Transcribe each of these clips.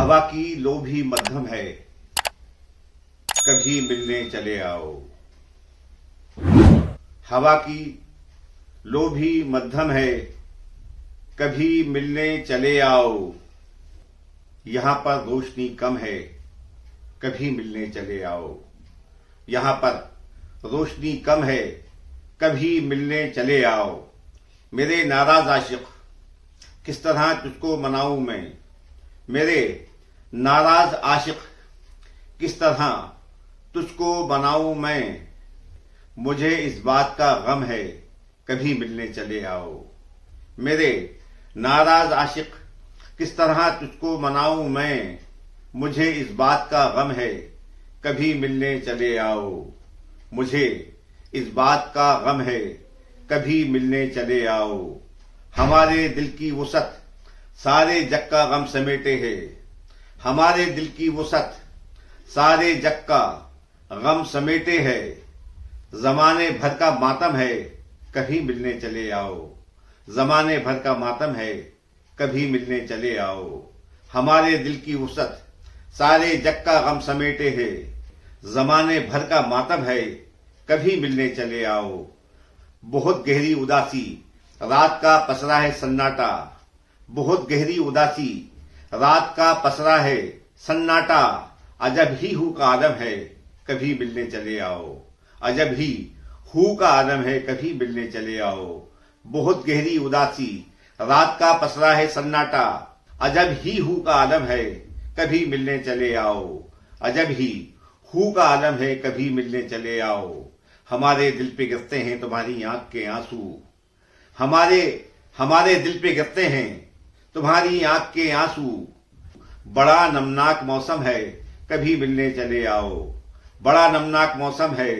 हवा की लो भी मध्यम है, कभी मिलने चले आओ। हवा की लो भी मध्यम है, कभी मिलने चले आओ। यहाँ पर रोशनी कम है, कभी मिलने चले आओ। यहाँ पर रोशनी कम है, कभी मिलने चले आओ। मेरे नाराज आशिक, किस तरह तुझको मनाऊं मैं। मेरे नाराज आशिक, किस तरह तुझको मनाऊं मैं। मुझे इस बात का गम है, कभी मिलने चले आओ। मेरे नाराज आशिक, किस तरह तुझको मनाऊं मैं। मुझे इस बात का गम है, कभी मिलने चले आओ। मुझे इस बात का गम है, कभी मिलने चले आओ। हमारे दिल की वुसत सारे जग का गम समेटे है। हमारे दिल की वुसत सारे जग का गम समेटे है। जमाने भर का मातम है, कभी मिलने चले आओ। जमाने भर का मातम है, कभी मिलने चले आओ। हमारे दिल की वुसत सारे जग का गम समेटे है। जमाने भर का मातम है, कभी मिलने चले आओ। बहुत गहरी उदासी रात का पसरा है सन्नाटा। बहुत गहरी उदासी रात का पसरा है सन्नाटा। अजब ही हू का आलम है, कभी मिलने चले आओ। अजब ही हू का आलम है, कभी मिलने चले आओ। बहुत गहरी उदासी रात का पसरा है सन्नाटा। अजब ही हू का आलम है, कभी मिलने चले आओ। अजब ही हू का आलम है, कभी मिलने चले आओ। हमारे दिल पे गिरते हैं तुम्हारी आंख के आंसू। हमारे दिल पे गिरते हैं तुम्हारी आंख के आंसू। बड़ा नमनाक मौसम है, कभी मिलने चले आओ। बड़ा नमनाक मौसम है,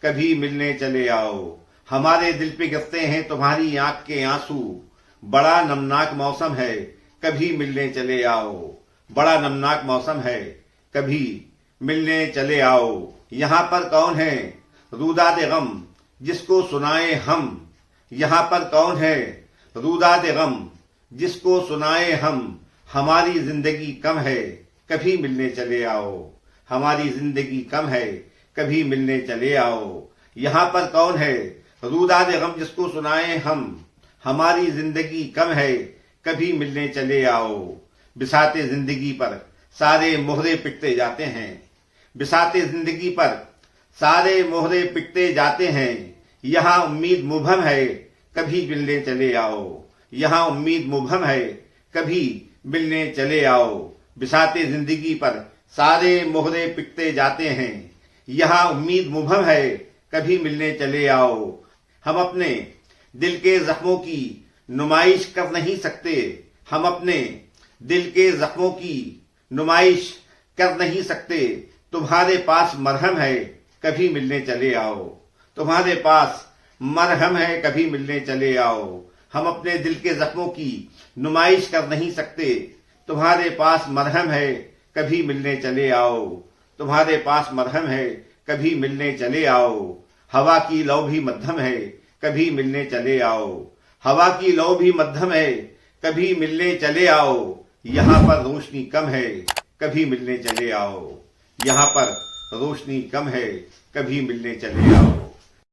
कभी मिलने चले आओ। हमारे दिल पे गिरते हैं तुम्हारी आंख के आंसू। बड़ा नमनाक मौसम है, कभी मिलने चले आओ। बड़ा नमनाक मौसम है, कभी मिलने चले आओ। यहाँ पर कौन है रूदाद गम, जिसको सुनाए हम। यहाँ पर कौन है रूदाद गम, जिसको सुनाए हम। हमारी जिंदगी कम है, कभी मिलने चले आओ। हमारी जिंदगी कम है, कभी मिलने चले आओ। यहाँ पर कौन है रूदाद गम, जिसको सुनाए हम। हमारी जिंदगी कम है, कभी मिलने चले आओ। बिसाते जिंदगी पर सारे मोहरे पिटते जाते हैं। बिसाते जिंदगी पर सारे मोहरे पिटते जाते हैं। यहाँ उम्मीद मुबहम है, कभी मिलने चले आओ। यहाँ उम्मीद मुबहम है, कभी मिलने चले आओ। बिसाते जिंदगी पर सारे मोहरे पिटते जाते हैं। यहाँ उम्मीद मुबहम है, कभी मिलने चले आओ। हम अपने दिल के जख्मों की नुमाइश कर नहीं सकते। हम अपने दिल के जख्मों की नुमाइश कर नहीं सकते। तुम्हारे पास मरहम है, कभी मिलने चले आओ। तुम्हारे पास मरहम है, कभी मिलने चले आओ। हम अपने दिल के जख्मों की नुमाइश कर नहीं सकते। तुम्हारे पास मरहम है, कभी मिलने चले आओ। तुम्हारे पास मरहम है, कभी मिलने चले आओ। हवा की लौ भी मध्यम है, कभी मिलने चले आओ। हवा की लौ भी मध्यम है, कभी मिलने चले आओ। यहाँ पर रोशनी कम है, कभी मिलने चले आओ। यहाँ पर रोशनी कम है, कभी मिलने चले आओ।